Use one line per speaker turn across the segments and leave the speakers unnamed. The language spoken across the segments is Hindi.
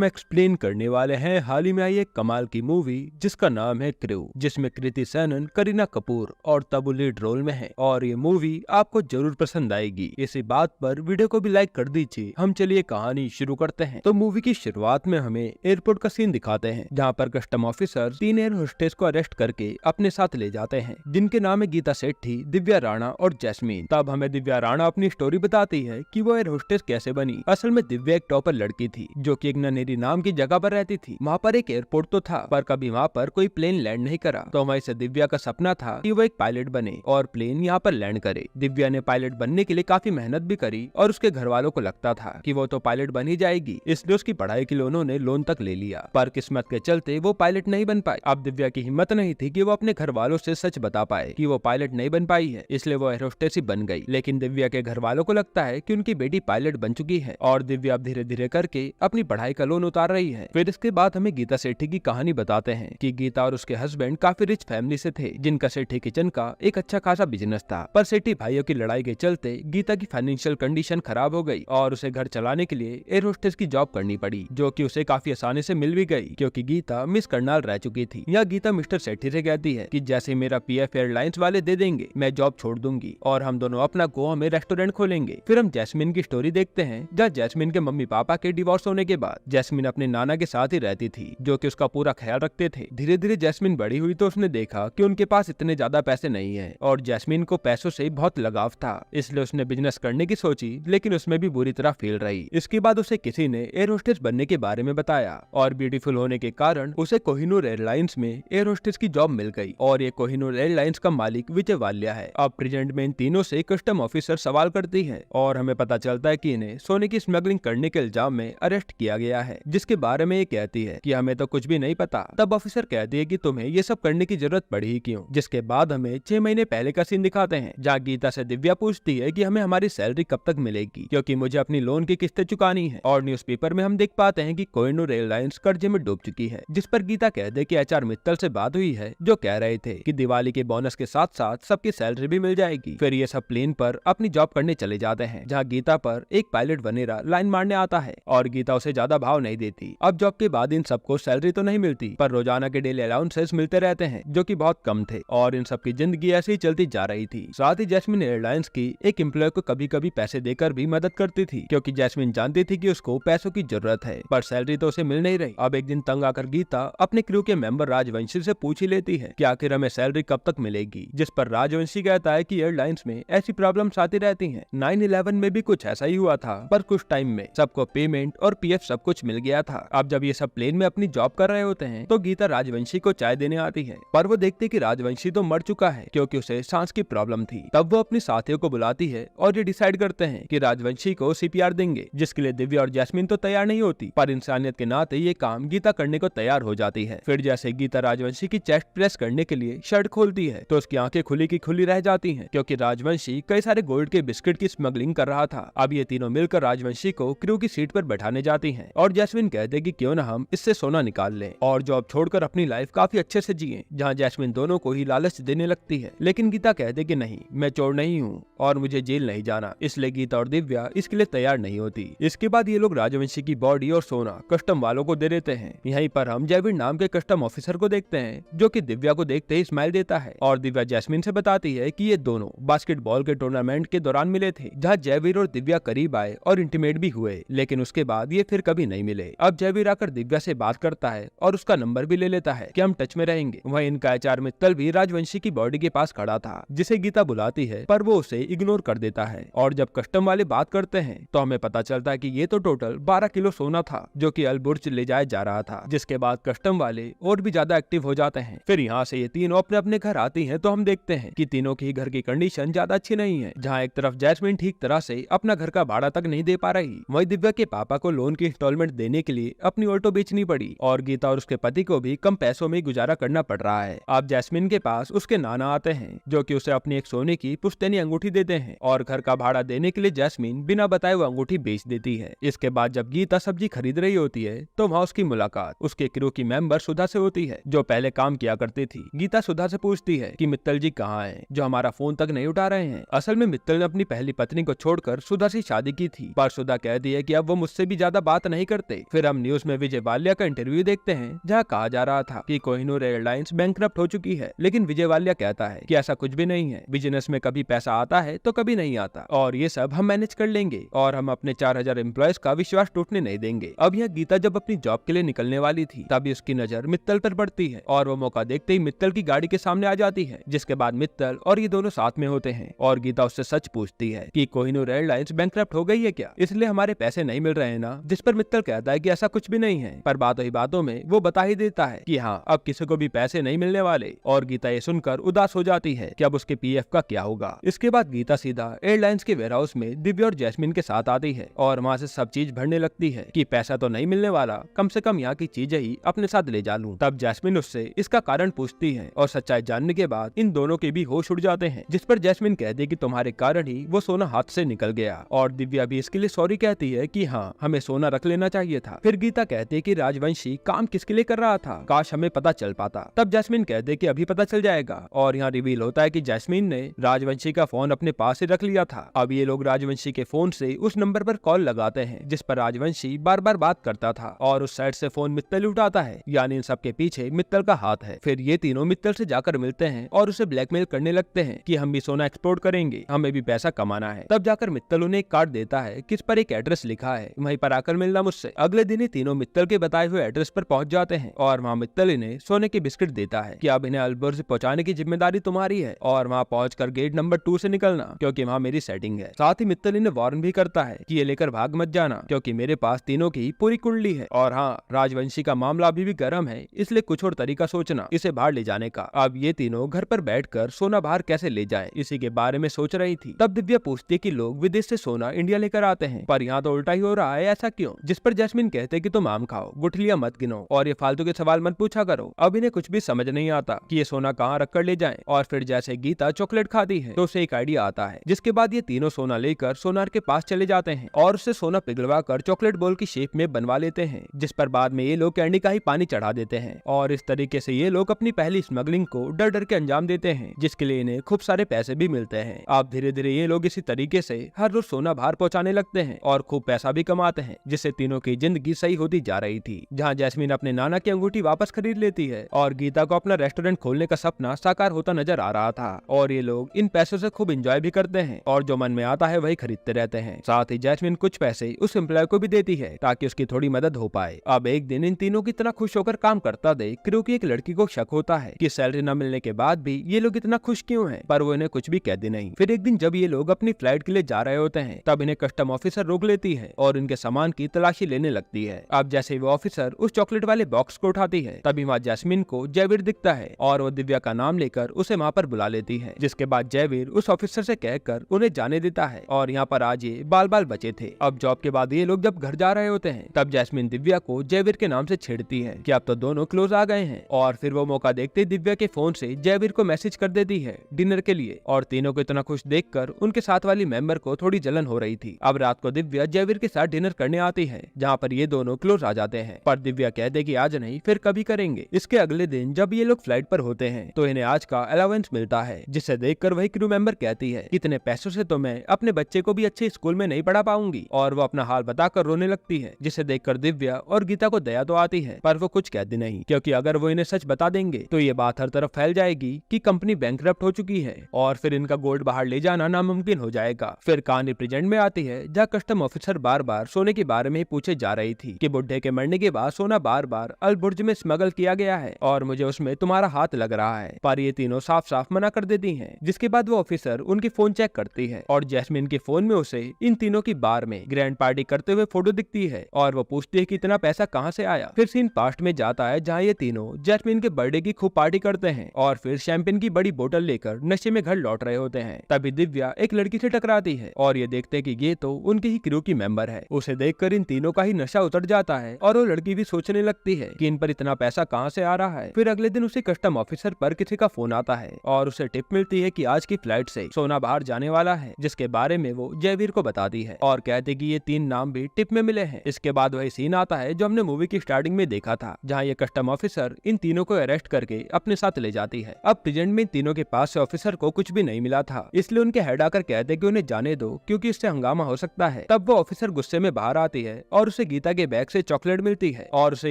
हम एक्सप्लेन करने वाले हैं हाल ही में आई एक कमाल की मूवी जिसका नाम है क्रू, जिसमें कृति सैनन, करीना कपूर और तब्बू लीड रोल में है। और ये मूवी आपको जरूर पसंद आएगी। इसी बात पर वीडियो को भी लाइक कर दीजिए। हम चलिए कहानी शुरू करते हैं। तो मूवी की शुरुआत में हमें एयरपोर्ट का सीन दिखाते हैं, जहाँ पर कस्टम ऑफिसर 3 एयर होस्टेस को अरेस्ट करके अपने साथ ले जाते हैं, जिनके नाम है गीता सेठी, दिव्या राणा और जैस्मीन। तब हमें दिव्या राणा अपनी स्टोरी बताती है कि वो एयर होस्टेस कैसे बनी। असल में दिव्या एक टॉपर लड़की थी जो कि एक ननेरी नाम की जगह पर रहती थी। वहाँ पर एक एयरपोर्ट तो था, पर कभी वहाँ पर कोई प्लेन लैंड नहीं करा। तो वहीं से दिव्या का सपना था कि वो एक पायलट बने और प्लेन यहाँ पर लैंड करे। दिव्या ने पायलट बनने के लिए काफी मेहनत भी करी और उसके घर वालों को लगता था कि वो तो पायलट बन ही जाएगी, इसलिए उसकी पढ़ाई के लिए उन्होंने लोन तक ले लिया। पर किस्मत के चलते वो पायलट नहीं बन पाई। अब दिव्या की हिम्मत नहीं थी कि वो अपने घर वालों से सच बता पाए कि वो पायलट नहीं बन पाई है, इसलिए वो एयर होस्टेस ही बन गई। लेकिन दिव्या के घर वालों को लगता है कि उनकी बेटी पायलट बन चुकी है और दिव्या अब धीरे धीरे करके अपनी पढ़ाई का लोन उतार रही है। फिर इसके बाद हमें गीता सेठी की कहानी बताते हैं कि गीता और उसके हस्बैंड काफी रिच फैमिली से थे, जिनका सेठी किचन का एक अच्छा खासा बिजनेस था। पर सेठी भाइयों की लड़ाई के चलते गीता की फाइनेंशियल कंडीशन खराब हो गई और उसे घर चलाने के लिए एयर होस्टेस की जॉब करनी पड़ी, जो कि उसे काफी आसानी से मिल भी गई क्योंकि गीता मिस करनाल रह चुकी थी। यह गीता मिस्टर सेठी से कहती है कि जैसे मेरा पीएफ एयरलाइंस वाले दे देंगे मैं जॉब छोड़ दूंगी और हम दोनों अपना गोवा में रेस्टोरेंट खोलेंगे। फिर हम जैस्मिन की स्टोरी देखते हैं, जहाँ जैस्मिन के मम्मी पापा के डिवोर्स होने के बाद जैस्मिन अपने नाना के साथ ही रहती थी, जो कि उसका पूरा ख्याल रखते थे। धीरे धीरे जैस्मिन बड़ी हुई तो उसने देखा कि उनके पास इतने ज्यादा पैसे नहीं है और जैस्मिन को पैसों से बहुत लगाव था, इसलिए उसने बिजनेस करने की सोची, लेकिन उसमें भी बुरी तरह फेल रही। इसके बाद उसे किसी ने एयर होस्टेस बनने के बारे में बताया और ब्यूटीफुल होने के कारण उसे कोहिनूर एयरलाइंस में एयर होस्टेस की जॉब मिल गई और ये कोहिनूर एयरलाइंस का मालिक विजय वाल्या है। अब प्रेजेंट में इन तीनों से कस्टम ऑफिसर सवाल करती है और हमें पता चलता है कि इन्हें सोने की स्मगलिंग करने के इल्जाम में अरेस्ट किया गया है, जिसके बारे में ये कहती है कि हमें तो कुछ भी नहीं पता। तब ऑफिसर कहती है कि तुम्हें ये सब करने की जरूरत पड़ी क्यों। जिसके बाद हमें 6 महीने पहले का सीन दिखाते हैं, जहाँ गीता से दिव्या पूछती है कि हमें हमारी सैलरी कब तक मिलेगी, क्योंकि मुझे अपनी लोन की किस्तें चुकानी है। और न्यूज़पेपर में हम देख पाते हैं कि कोहिनूर एयरलाइंस कर्जे में डूब चुकी है, जिस पर गीता कहते कि एचआर मित्तल से बात हुई है, जो कह रहे थे कि दिवाली के बोनस के साथ साथ सबकी सैलरी भी मिल जाएगी। फिर ये सब प्लेन पर अपनी जॉब करने चले जाते हैं, जहाँ गीता पर एक पायलट वनेरा लाइन मारने आता है और गीता उसे ज्यादा भाव नहीं देती। अब जॉब के बाद इन सबको सैलरी तो नहीं मिलती, पर रोजाना के डेली अलाउंसेस मिलते रहते हैं, जो कि बहुत कम थे और इन सब की जिंदगी ऐसे ही चलती जा रही थी। साथ ही जैस्मिन एयरलाइंस की एक एम्प्लॉय को कभी कभी पैसे देकर भी मदद करती थी, क्योंकि जैस्मिन जानती थी कि उसको पैसों की जरूरत है, पर सैलरी तो उसे मिल नहीं रही। अब एक दिन तंग आकर गीता अपने क्रू के मेंबर राजवंशी से पूछ ही लेती है कि आखिर हमें सैलरी कब तक मिलेगी, जिस पर राजवंशी कहता है कि एयरलाइंस में ऐसी प्रॉब्लम्स आती रहती हैं। 9/11 में भी कुछ ऐसा ही हुआ था, पर कुछ टाइम में सबको पेमेंट और पीएफ सब कुछ मिल गया था। अब जब ये सब प्लेन में अपनी जॉब कर रहे होते हैं तो गीता राजवंशी को चाय देने आती है, पर वो देखती कि राजवंशी तो मर चुका है क्योंकि उसे सांस की प्रॉब्लम थी। तब वो अपनी साथियों को बुलाती है और ये डिसाइड करते हैं कि राजवंशी को सीपीआर देंगे, जिसके लिए दिव्या और जैस्मिन तो तैयार नहीं होती, पर इंसानियत के नाते ये काम गीता करने को तैयार हो जाती है। फिर जैसे गीता राजवंशी की चेस्ट प्रेस करने के लिए शर्ट खोलती है तो उसकी आंखें खुली की खुली रह जाती हैं, क्योंकि राजवंशी कई सारे गोल्ड के बिस्किट की स्मगलिंग कर रहा था। अब ये तीनों मिलकर राजवंशी को क्रू की सीट पर बैठाने जाती हैं और जैस्मिन कहते कि क्यों ना हम इससे सोना निकाल लें और जॉब छोड़कर अपनी लाइफ काफी अच्छे से जिए, जहाँ जैस्मिन दोनों को ही लालच देने लगती है। लेकिन गीता कहते कि नहीं, मैं चोर नहीं हूँ और मुझे जेल नहीं जाना, इसलिए गीता और दिव्या इसके लिए तैयार नहीं होती। इसके बाद ये लोग राजवंशी की बॉडी और सोना कस्टम वालों को दे देते हैं। यहीं पर हम जयवीर नाम के कस्टम ऑफिसर को देखते हैं, जो कि दिव्या को देखते ही स्माइल देता है और दिव्या जैस्मिन से बताती है कि ये दोनों बास्केटबॉल के टूर्नामेंट के दौरान मिले थे, जहाँ जयवीर और दिव्या करीब आए और इंटीमेट भी हुए, लेकिन उसके बाद ये फिर कभी नहीं मिले। अब जयवीर आकर दिव्या से बात करता है और उसका नंबर भी ले लेता है कि हम टच में रहेंगे। वहीं इनका एचआर मित्तल भी राजवंशी की बॉडी के पास खड़ा था, जिसे गीता बुलाती है, पर वो उसे इग्नोर कर देता है। और जब कस्टम वाले बात करते हैं तो हमें पता चलता है कि ये तो टोटल 12 किलो सोना था, जो कि अलबुर्ज ले जाया जा रहा था। जिसके बाद कस्टम वाले और भी ज्यादा एक्टिव हो जाते हैं। फिर यहाँ से ये तीनों अपने अपने घर आती हैं तो हम देखते हैं कि तीनों की घर की कंडीशन ज्यादा अच्छी नहीं है, जहाँ एक तरफ जैस्मिन ठीक तरह से अपना घर का भाड़ा तक नहीं दे पा रही, वहीं दिव्या के पापा को लोन की इंस्टॉलमेंट देने के लिए अपनी ऑल्टो बेचनी पड़ी और गीता और उसके पति को भी कम पैसों में गुजारा करना पड़ रहा है। अब जैस्मिन के पास उसके नाना आते हैं, जो कि उसे अपनी एक सोने की पुश्तैनी अंगूठी देते हैं और घर का भाड़ा देने के लिए जैस्मिन बिना बताए वो अंगूठी बेच देती है। इसके बाद जब गीता सब्जी खरीद रही होती है तो वहाँ उसकी मुलाकात उसके क्रू की मेंबर सुधा से होती है, जो पहले काम किया करती थी। गीता सुधा से पूछती है कि मित्तल जी कहाँ हैं, जो हमारा फोन तक नहीं उठा रहे हैं। असल में मित्तल ने अपनी पहली पत्नी को छोड़कर सुधा से शादी की थी, पर सुधा कहती है कि अब वो मुझसे भी ज्यादा बात नहीं करते सकते। फिर हम न्यूज में विजय वालिया का इंटरव्यू देखते हैं जहाँ कहा जा रहा था कि कोहिनूर एयरलाइंस बैंकरप्ट हो चुकी है, लेकिन विजय वालिया कहता है कि ऐसा कुछ भी नहीं है, बिजनेस में कभी पैसा आता है तो कभी नहीं आता और ये सब हम मैनेज कर लेंगे और हम अपने 4000 एम्प्लॉयज का विश्वास टूटने नहीं देंगे। अब यहाँ गीता जब अपनी जॉब के लिए निकलने वाली थी तभी उसकी नजर मित्तल पर पड़ती है और वो मौका देखते ही मित्तल की गाड़ी के सामने आ जाती है, जिसके बाद मित्तल और ये दोनों साथ में होते हैं और गीता उससे सच पूछती है कि कोहिनूर एयरलाइंस बैंकरप्ट हो गई है क्या, इसलिए हमारे पैसे नहीं मिल रहे हैं ना। जिस पर मित्तल कहता है कि ऐसा कुछ भी नहीं है, पर बातों ही बातों में वो बता ही देता है कि हाँ अब किसी को भी पैसे नहीं मिलने वाले और गीता ये सुनकर उदास हो जाती है कि अब उसके पीएफ का क्या होगा। इसके बाद गीता सीधा एयरलाइंस के वेयरहाउस में दिव्या और जैस्मिन के साथ आती है और वहाँ से सब चीज भरने लगती है कि पैसा तो नहीं मिलने वाला, कम से कम यहाँ की चीजें ही अपने साथ ले जा लूं। तब जैस्मिन उससे इसका कारण पूछती है और सच्चाई जानने के बाद इन दोनों के भी होश उड़ जाते हैं, जिस पर जैस्मिन कहती है कि तुम्हारे कारण ही वो सोना हाथ से निकल गया और दिव्या भी इसके लिए सॉरी कहती है कि हाँ हमें सोना रख लेना चाहिए था। फिर गीता कहती है कि राजवंशी काम किसके लिए कर रहा था, काश हमें पता चल पाता। तब जैस्मिन कहते कि अभी पता चल जाएगा और यहाँ रिवील होता है कि जैस्मिन ने राजवंशी का फोन अपने पास ही रख लिया था। अब ये लोग राजवंशी के फोन से उस नंबर पर कॉल लगाते हैं जिस पर राजवंशी बार बार बात करता था और उस साइड से फोन मित्तल उठाता है, यानी इन सबके पीछे मित्तल का हाथ है। फिर ये तीनों मित्तल से जाकर मिलते हैं और उसे ब्लैकमेल करने लगते हैं कि हम भी सोना एक्सपोर्ट करेंगे, हमें भी पैसा कमाना है। तब जाकर मित्तल उन्हें एक कार्ड देता है किस पर एक एड्रेस लिखा है, वहीं पर आकर मिलना मुझसे। अगले दिन ही तीनों मित्तल के बताए हुए एड्रेस पर पहुंच जाते हैं और वहाँ मित्तल इन्हें सोने के बिस्किट देता है कि अब इन्हें अलबर्ज पहुंचाने की जिम्मेदारी तुम्हारी है और वहाँ पहुंचकर गेट नंबर 2 से निकलना क्योंकि वहाँ मेरी सेटिंग है। साथ ही मित्तल इन्हें वार्न भी करता है कि ये लेकर भाग मत जाना क्योंकि मेरे पास तीनों की पूरी कुंडली है और हाँ राजवंशी का मामला अभी भी गर्म है, इसलिए कुछ और तरीका सोचना इसे बाहर ले जाने का। अब ये तीनों घर पर बैठकर सोना बाहर कैसे ले जाएं इसी के बारे में सोच रही थी। तब दिव्या पूछती है कि लोग विदेश से सोना इंडिया लेकर आते हैं पर यहाँ तो उल्टा ही हो रहा है, ऐसा क्यों? जिस पर जैस्मिन कहते कि तुम आम खाओ, गुठलियां मत गिनो और ये फालतू के सवाल मत पूछा करो। अब इन्हें कुछ भी समझ नहीं आता कि ये सोना कहाँ रख कर ले जाएं। और फिर जैसे गीता चॉकलेट खाती है तो उसे एक आइडिया आता है, जिसके बाद ये तीनों सोना लेकर सोनार के पास चले जाते हैं और उससे सोना पिघलवा कर चॉकलेट बॉल की शेप में बनवा लेते हैं, जिस पर बाद में ये लोग कैंडी का ही पानी चढ़ा देते हैं और इस तरीके से ये लोग अपनी पहली स्मगलिंग को डर डर के अंजाम देते हैं, जिसके लिए इन्हें खूब सारे पैसे भी मिलते हैं। अब धीरे धीरे ये लोग इसी तरीके से हर रोज सोना बाहर पहुंचाने लगते हैं और खूब पैसा भी कमाते हैं, जिससे तीनों की जिंदगी सही होती जा रही थी। जहाँ जैस्मिन अपने नाना की अंगूठी वापस खरीद लेती है और गीता को अपना रेस्टोरेंट खोलने का सपना साकार होता नजर आ रहा था और ये लोग इन पैसों से खूब एंजॉय भी करते हैं और जो मन में आता है वही खरीदते रहते हैं। साथ ही जैस्मिन कुछ पैसे उस एम्प्लॉय को भी देती है ताकि उसकी थोड़ी मदद हो पाए। अब एक दिन इन तीनों की इतना खुश होकर काम करता देख क्रू की एक लड़की को शक होता है कि सैलरी न मिलने के बाद भी ये लोग इतना खुश क्यों हैं, पर वो इन्हें कुछ भी कहती नहीं। फिर एक दिन जब ये लोग अपनी फ्लाइट के लिए जा रहे होते हैं तब इन्हें कस्टम ऑफिसर रोक लेती है और इनके सामान की तलाशी लेने लगती है। अब जैसे वो ऑफिसर उस चॉकलेट वाले बॉक्स को उठाती है तभी वहाँ जैस्मिन को जयवीर दिखता है और वो दिव्या का नाम लेकर उसे वहाँ पर बुला लेती है, जिसके बाद जयवीर उस ऑफिसर से कहकर उन्हें जाने देता है और यहाँ पर आज ये बाल बाल बचे थे। अब जॉब के बाद ये लोग जब घर जा रहे होते हैं तब जैस्मिन दिव्या को जयवीर के नाम से छेड़ती है कि अब तो दोनों क्लोज आ गए हैं और फिर वो मौका देखते दिव्या के फोन से जयवीर को मैसेज कर देती है डिनर के लिए और तीनों को इतना खुश देखकर उनके साथ वाली मेंबर को थोड़ी जलन हो रही थी। अब रात को दिव्या जयवीर के साथ डिनर करने आती है जहाँ पर ये दोनों क्लोज आ जाते हैं, पर दिव्या कहते कि आज नहीं फिर कभी करेंगे। इसके अगले दिन जब ये लोग फ्लाइट पर होते हैं तो इन्हें आज का अलाउंस मिलता है, जिसे देखकर वही क्रू मेंबर कहती है इतने पैसों से तो मैं अपने बच्चे को भी अच्छे स्कूल में नहीं पढ़ा पाऊंगी और वो अपना हाल बताकर रोने लगती है, जिसे देखकर दिव्या और गीता को दया तो आती है पर वो कुछ कहती नहीं क्योंकि अगर वो इन्हें सच बता देंगे तो ये बात हर तरफ फैल जाएगी कि कंपनी बैंकरप्ट हो चुकी है और फिर इनका गोल्ड बाहर ले जाना नामुमकिन हो जाएगा। फिर कहानी प्रेजेंट में आती है जहाँ कस्टम ऑफिसर बार बार सोने के बारे में पूछे जा रही थी कि बुड्ढे के मरने के बाद सोना बार बार अलबुर्ज में स्मगल किया गया है और मुझे उसमें तुम्हारा हाथ लग रहा है, पर ये तीनों साफ साफ मना कर देती हैं। जिसके बाद वो ऑफिसर उनकी फोन चेक करती है और जैस्मिन के फोन में उसे इन तीनों की बार में ग्रैंड पार्टी करते हुए फोटो दिखती है और वो पूछती है कि इतना पैसा कहाँ से आया। फिर सीन पास्ट में जाता है जहाँ ये तीनों जैस्मिन के बर्थडे की खूब पार्टी करते हैं और फिर शैंपेन की बड़ी बोतल लेकर नशे में घर लौट रहे होते हैं। तभी दिव्या एक लड़की से टकराती है और ये देखते हैं कि ये तो उनके ही क्रू की मेंबर है। उसे देखकर इन तीनों का ही नशा उतर जाता है और वो लड़की भी सोचने लगती है कि इन पर इतना पैसा कहाँ से आ रहा है। फिर अगले दिन उसे कस्टम ऑफिसर पर किसी का फोन आता है और उसे टिप मिलती है कि आज की फ्लाइट से सोना बाहर जाने वाला है, जिसके बारे में वो जयवीर को बताती है और कहते कि ये 3 नाम भी टिप में मिले हैं। इसके बाद वही सीन आता है जो हमने मूवी की स्टार्टिंग में देखा था, जहाँ ये कस्टम ऑफिसर इन तीनों को अरेस्ट करके अपने साथ ले जाती है। अब प्रेजेंट में इन तीनों के पास से ऑफिसर को कुछ भी नहीं मिला था, इसलिए उनके हेड आकर कहते कि उन्हें जाने दो क्योंकि इससे हंगामा हो सकता है। तब वो ऑफिसर गुस्से में बाहर आती है और उसे गीता के बैग से चॉकलेट मिलती है और उसे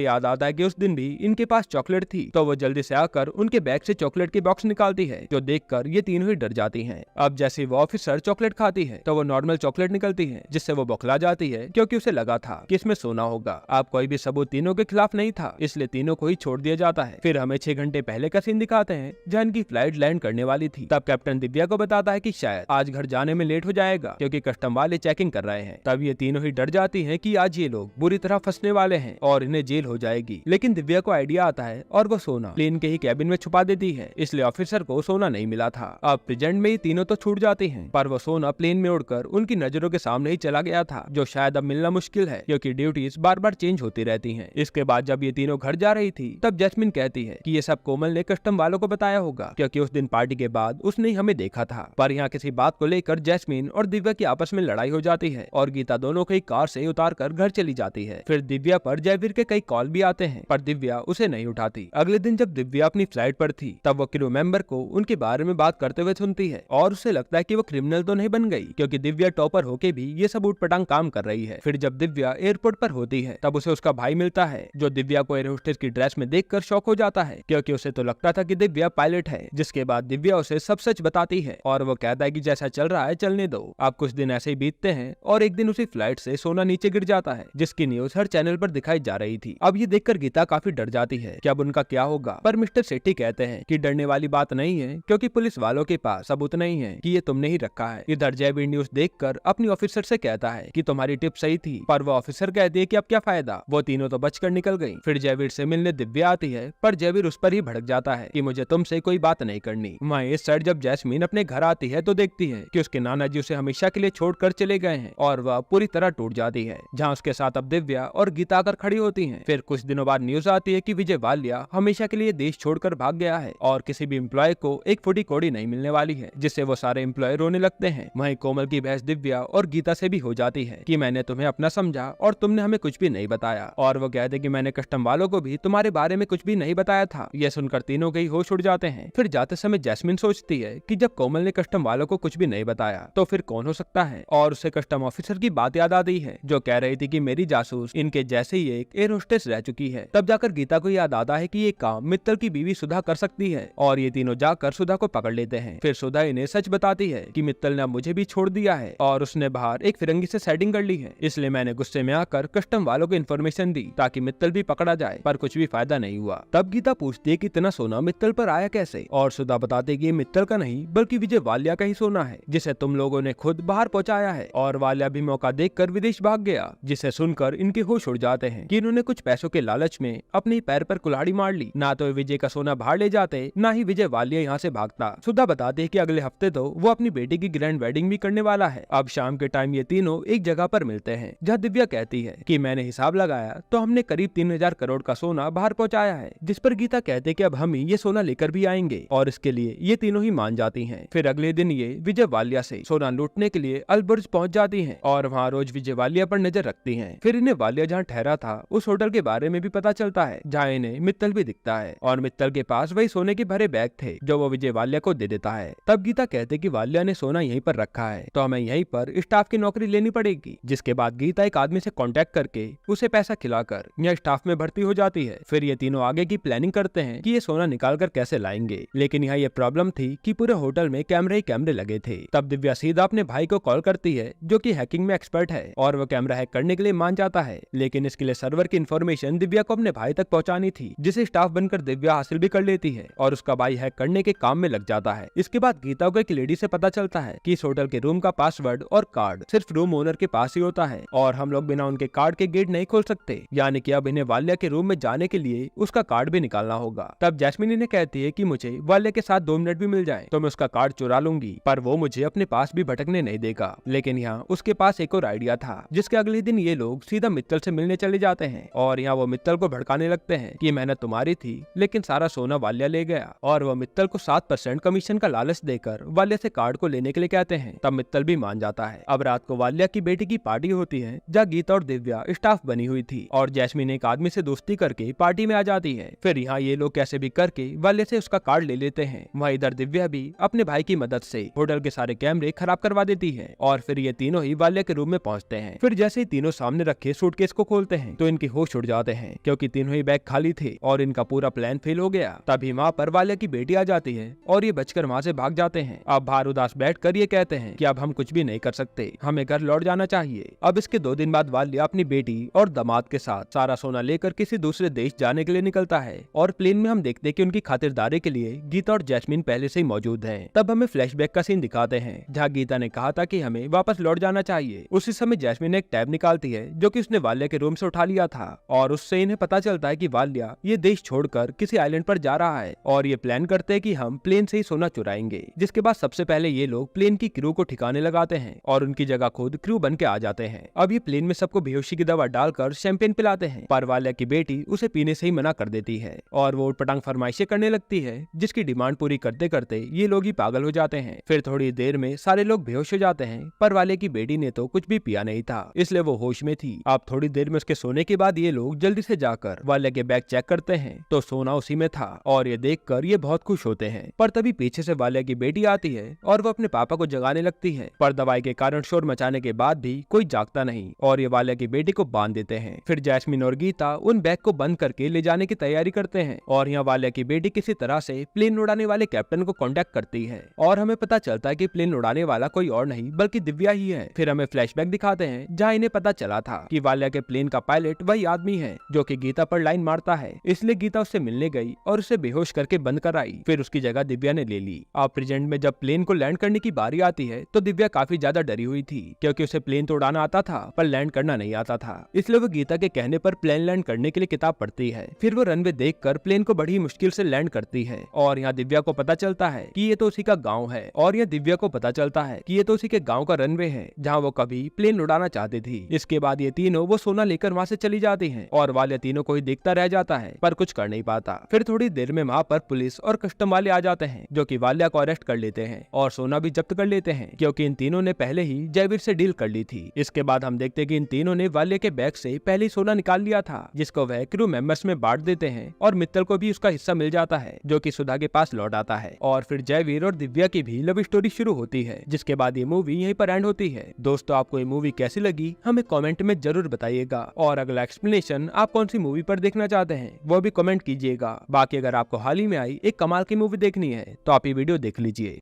याद आता है कि उस दिन भी इनके पास चॉकलेट थी। तो वो जल्दी से आकर उनके बैग से चॉकलेट के बॉक्स निकालती है, जो देखकर ये तीनों ही डर जाती हैं। अब जैसे वो ऑफिसर चॉकलेट खाती है तो वो नॉर्मल चॉकलेट निकलती है, जिससे वो बौखला जाती है क्योंकि उसे लगा था कि इसमें सोना होगा। अब कोई भी सबूत तीनों के खिलाफ नहीं था, इसलिए तीनों को ही छोड़ दिया जाता है। फिर हमें 6 घंटे पहले का सीन दिखाते हैं जहाँ इनकी फ्लाइट लैंड करने वाली थी। तब कैप्टन दिव्या को बताता है कि शायद आज घर जाने में लेट हो जाएगा क्योंकि कस्टम वाले चेकिंग कर रहे हैं। तब ये तीनों ही डर जाती हैं कि आज ये लोग बुरी तरह फंसने वाले हैं और इन्हें जेल हो जाएगी। लेकिन दिव्या को आइडिया आता है और वो सोना प्लेन के ही कैबिन में छुपा देती है, इसलिए ऑफिसर को सोना नहीं मिला था। अब प्रेजेंट में ये तीनों तो छूट जाती हैं, पर वो सोना प्लेन में उड़कर उनकी नजरों के सामने ही चला गया था, जो शायद अब मिलना मुश्किल है क्योंकि ड्यूटीज बार बार चेंज होती रहती हैं। इसके बाद जब ये तीनों घर जा रही थी तब जैस्मिन कहती है कि ये सब कोमल ने कस्टम वालों को बताया होगा क्योंकि उस दिन पार्टी के बाद उसने ही हमें देखा था। पर यहाँ किसी बात को लेकर जैस्मिन और दिव्या की आपस में लड़ाई हो जाती है और गीता दोनों को कार से उतार कर घर चली जाती है। फिर दिव्या पर जयवीर के कई कॉल भी आते हैं पर दिव्या उसे नहीं उठाती। अगले दिन जब दिव्या अपनी फ्लाइट पर थी तब वो क्रू मेंबर को उनके बारे में बात करते हुए सुनती है और उसे लगता है कि वो क्रिमिनल तो नहीं बन गई क्योंकि दिव्या टॉपर होके भी ये सब उटपटांग काम कर रही है। फिर जब दिव्या एयरपोर्ट पर होती है तब उसे उसका भाई मिलता है, जो दिव्या को एयर होस्टेस की ड्रेस में देखकर शॉक हो जाता है क्योंकि उसे तो लगता था कि दिव्या पायलट है। जिसके बाद दिव्या उसे सब सच बताती है और वो कहता है कि जैसा चल रहा है चलने दो। अब कुछ दिन ऐसे ही बीतते हैं और एक दिन उसी फ्लाइट से सोना नीचे गिर जाता है, जिसकी न्यूज हर चैनल पर दिखाई जा रही थी। अब ये देखकर गीता काफी डर जाती है कि अब उनका क्या होगा, पर मिस्टर सेट्टी कहते हैं कि डरने वाली बात नहीं है क्योंकि पुलिस वालों के पास सबूत नहीं है कि ये तुमने ही रखा है। इधर जयवीर न्यूज देखकर अपनी ऑफिसर से कहता है कि तुम्हारी टिप सही थी, पर वो ऑफिसर कहती है कि अब क्या फायदा, वो तीनों तो बचकर निकल गई। फिर जयवीर से मिलने दिव्या आती है पर जयवीर उस पर ही भड़क जाता है कि मुझे तुमसे कोई बात नहीं करनी। वहाँ इस साइड जब जैस्मीन अपने घर आती है तो देखती है कि उसके नाना जी उसे हमेशा के लिए छोड़कर चले गए हैं और वह पूरी तरह टूट जाती है, जहाँ उसके साथ अब दिव्या और गीता आकर खड़ी होती हैं। फिर कुछ दिनों बाद न्यूज आती है कि विजय वालिया हमेशा के लिए देश छोड़कर भाग गया है और किसी भी एम्प्लॉय को एक फुटी कौड़ी नहीं मिलने वाली है, जिससे वो सारे एम्प्लॉय रोने लगते हैं। वहीं कोमल की बहस दिव्या और गीता से भी हो जाती है कि मैंने तुम्हें अपना समझा और तुमने हमें कुछ भी नहीं बताया, और वो कहते कि मैंने कस्टम वालों को भी तुम्हारे बारे में कुछ भी नहीं बताया था। यह सुनकर तीनों के ही होश उड़ जाते हैं। फिर जाते समय जैस्मिन सोचती है कि जब कोमल ने कस्टम वालों को कुछ भी नहीं बताया तो फिर कौन हो सकता है, और उसे कस्टम ऑफिसर की बात याद आती है जो कह रही थी कि मेरी जासूस इनके जैसे ही एक एयर होस्टेस रह चुकी है। तब जाकर गीता को याद आता है कि ये काम मित्तल की बीवी सुधा कर सकती है और ये तीनों जाकर सुधा को पकड़ लेते हैं। फिर सुधा इन्हें सच बताती है कि मित्तल ने मुझे भी छोड़ दिया है और उसने बाहर एक फिरंगी से सेटिंग कर ली है, इसलिए मैंने गुस्से में आकर कस्टम वालों को इन्फॉर्मेशन दी ताकि मित्तल भी पकड़ा जाए, पर कुछ भी फायदा नहीं हुआ। तब गीता पूछती है कि इतना सोना मित्तल पर आया कैसे, और सुधा बताते कि ये मित्तल का नहीं बल्कि विजय वालिया का ही सोना है जिसे तुम लोगों ने खुद बाहर पहुंचाया है, और वालिया भी मौका देखकर विदेश भाग गया, जिसे सुनकर इनके होश उड़ जाते हैं कि इन्होंने कुछ पैसों के लालच में अपने पैर पर कुल्हाड़ी मार ली। ना तो विजय का सोना बाहर ले जाते, ना ही विजय वालिया यहाँ से भागता। सुधा बताते हैं कि अगले हफ्ते तो वो अपनी बेटी की ग्रैंड वेडिंग भी करने वाला है। अब शाम के टाइम ये तीनों एक जगह पर मिलते हैं जहाँ दिव्या कहती है कि मैंने हिसाब लगाया तो हमने करीब 3000 करोड़ का सोना बाहर पहुँचाया है, जिस पर गीता कहते कि अब हम ही ये सोना लेकर भी आएंगे, और इसके लिए ये तीनों ही मान जाती हैं। फिर अगले दिन ये विजय वालिया से सोना लूटने के लिए अलबुर्ज पहुँच जाती हैं और वहाँ रोज विजय वालिया पर नजर रखती हैं। फिर इन्हें वालिया जहाँ ठहरा था उस होटल के बारे में भी पता चलता है जहाँ इन्हें मित्तल भी दिखता है, और मित्तल के पास वही सोने के भरे बैग थे जो वो विजय वालिया को दे देता है। तब गीता कहते कि वालिया ने सोना यहीं पर रखा है तो हमें यहीं पर स्टाफ की नौकरी लेनी पड़ेगी, जिसके बाद गीता एक आदमी से कांटेक्ट करके उसे पैसा खिलाकर यह स्टाफ में भर्ती हो जाती है। फिर ये तीनों आगे की प्लानिंग करते हैं कि ये सोना निकाल कर कैसे लाएंगे, लेकिन यहाँ ये प्रॉब्लम थी कि पूरे होटल में कैमरे ही कैमरे लगे थे। तब दिव्या सीधा अपने भाई को कॉल करती है जो कि हैकिंग में एक्सपर्ट है, और वो कैमरा हैक करने के लिए मान जाता है, लेकिन इसके लिए सर्वर की इन्फॉर्मेशन दिव्या को अपने भाई तक पहुंचानी थी, जिसे स्टाफ बनकर दिव्या हासिल भी कर लेती है और उसका भाई हैक करने के काम में लग जाता है। इसके बाद गीता को एक लेडी से पता चलता है कि इस होटल के रूम का पासवर्ड और कार्ड सिर्फ रूम ओनर के पास ही होता है और हम लोग बिना उनके कार्ड के गेट नहीं खोल सकते, यानी कि अब इन्हें वालिया के रूम में जाने के लिए उसका कार्ड भी निकालना होगा। तब जैस्मिन इन्हें कहती है कि मुझे वालिया के साथ 2 मिनट भी मिल जाए तो मैं उसका कार्ड चुरा लूंगी, पर वो मुझे अपने पास भी भटकने नहीं देगा। लेकिन यहाँ उसके पास एक और आइडिया था, जिसके अगले दिन ये लोग सीधा मित्तल से मिलने चले जाते हैं और यहाँ वो मित्तल को भड़काने लगते हैं कि मेहनत तुम्हारी थी लेकिन सारा सोना वालिया ले गया, और वो मित्तल को 7% कमीशन का लालच देकर वालिया से कार्ड को लेने के लिए कहते हैं। तब मित्तल भी मान जाता है। अब रात को वालिया की बेटी की पार्टी होती है जहाँ गीता और दिव्या स्टाफ बनी हुई थी, और जैस्मिन एक आदमी से दोस्ती करके पार्टी में आ जाती है। फिर यहाँ ये लोग कैसे भी करके वालिया से उसका कार्ड ले लेते हैं। वहाँ इधर दिव्या भी अपने भाई की मदद से होटल के सारे कैमरे खराब करवा देती है, और फिर ये तीनों ही वालिया के रूम में पहुँचते हैं। फिर जैसे ही तीनों सामने रखे सूटकेस को खोलते हैं तो इनके होश उड़ जाते हैं क्योंकि तीनों ही बैग खाली थे और इनका पूरा प्लान फेल हो गया। तभी वहाँ पर वाल्या की बेटी आ जाती है और ये बचकर वहाँ से भाग जाते हैं। अब बाहर उदास बैठकर ये कहते हैं कि अब हम कुछ भी नहीं कर सकते, हमें घर लौट जाना चाहिए। अब इसके 2 दिन बाद वाल्या अपनी बेटी और दामाद के साथ सारा सोना लेकर किसी दूसरे देश जाने के लिए निकलता है और प्लेन में हम देखते हैं कि उनकी खातिरदारी के लिए गीता और जैस्मिन पहले से ही मौजूद हैं। तब हमें फ्लैशबैक का सीन दिखाते हैं जहाँ गीता ने कहा था कि हमें वापस लौट जाना चाहिए। उसी समय जैस्मिन एक टैब निकालती है जो कि उसने वाल्या के रूम से उठा लिया था और उससे इन्हें पता चलता है कि वाल्या ये देश छोड़कर किसी आइलैंड पर जा रहा है और ये प्लान करते हैं कि हम प्लेन से ही सोना चुराएंगे। जिसके बाद सबसे पहले ये लोग प्लेन की क्रू को ठिकाने लगाते हैं और उनकी जगह खुद क्रू बन के आ जाते हैं। अब ये प्लेन में सबको बेहोशी की दवा डालकर शैंपेन पिलाते हैं पर वाल्या की बेटी उसे पीने से ही मना कर देती है और वो उटपटांग फरमाइशें करने लगती है जिसकी डिमांड पूरी करते करते ये लोग ही पागल हो जाते हैं। फिर थोड़ी देर में सारे लोग बेहोश हो जाते हैं पर वाले की बेटी ने तो कुछ भी पिया नहीं था इसलिए वो होश में थी। अब थोड़ी देर में उसके सोने के बाद ये लोग जल्दी से जाकर वाले के बैग चेक करते हैं तो सोना उसी में था और ये देखकर ये बहुत खुश होते हैं। पर तभी पीछे से वाले की बेटी आती है और वो अपने पापा को जगाने लगती है पर दवाई के कारण शोर मचाने के बाद भी कोई जागता नहीं और ये वाले की बेटी को बांध देते हैं। फिर जैस्मिन और गीता उन बैग को बंद करके ले जाने की तैयारी करते हैं और यहाँ वाले की बेटी किसी तरह से प्लेन उड़ाने वाले कैप्टन को कांटेक्ट करती है और हमें पता चलता है कि प्लेन उड़ाने वाला कोई और नहीं बल्कि दिव्या ही है। फिर हमें फ्लैशबैक दिखाते हैं जहाँ इन्हें पता चला था कि वाल्या के प्लेन का पायलट वही आदमी है जो कि गीता पर लाइन मारता है, इसलिए गीता उससे मिलने गई और उसे बेहोश करके बंद कराई। फिर उसकी जगह दिव्या ने ले ली। अब प्रेजेंट में जब प्लेन को लैंड करने की बारी आती है तो दिव्या काफी ज्यादा डरी हुई थी क्योंकि उसे प्लेन तो उड़ाना आता था पर लैंड करना नहीं आता था, इसलिए वो गीता के कहने पर प्लेन लैंड करने के लिए किताब पढ़ती है। फिर वो रनवे देखकर प्लेन को बड़ी मुश्किल से लैंड करती है और यहाँ दिव्या को पता चलता है कि ये तो उसी का गाँव है और यह दिव्या को पता चलता है कि ये तो उसी के गाँव का रनवे है जहाँ वो कभी प्लेन उड़ाना चाहती थी। इसके बाद ये तीनों वो सोना लेकर वहाँ से चली जाती हैं और वाल्या तीनों को ही देखता रह जाता है पर कुछ कर नहीं पाता। फिर थोड़ी देर में वहाँ पर पुलिस और कस्टम वाले आ जाते हैं जो कि वाल्या को अरेस्ट कर लेते हैं और सोना भी जब्त कर लेते हैं क्योंकि इन तीनों ने पहले ही जयवीर से डील कर ली थी। इसके बाद हम देखते हैं कि इन तीनों ने वाल्या के बैग से पहले ही सोना निकाल लिया था जिसको वह क्रू मेंबर्स में बांट देते हैं और मित्तल को भी उसका हिस्सा मिल जाता है जो कि सुधा के पास लौट आता है और फिर जयवीर और दिव्या की भी लव स्टोरी शुरू होती है जिसके बाद ये मूवी यहीं पर एंड होती है। दोस्तों आपको ये मूवी कैसी लगी हमें कमेंट में जरूर बताइएगा और अगला एक्सप्लेनेशन आप कौन सी मूवी पर देखना चाहते हैं वो भी कमेंट कीजिएगा। बाकी अगर आपको हाल ही में आई एक कमाल की मूवी देखनी है तो आप ये वीडियो देख लीजिए।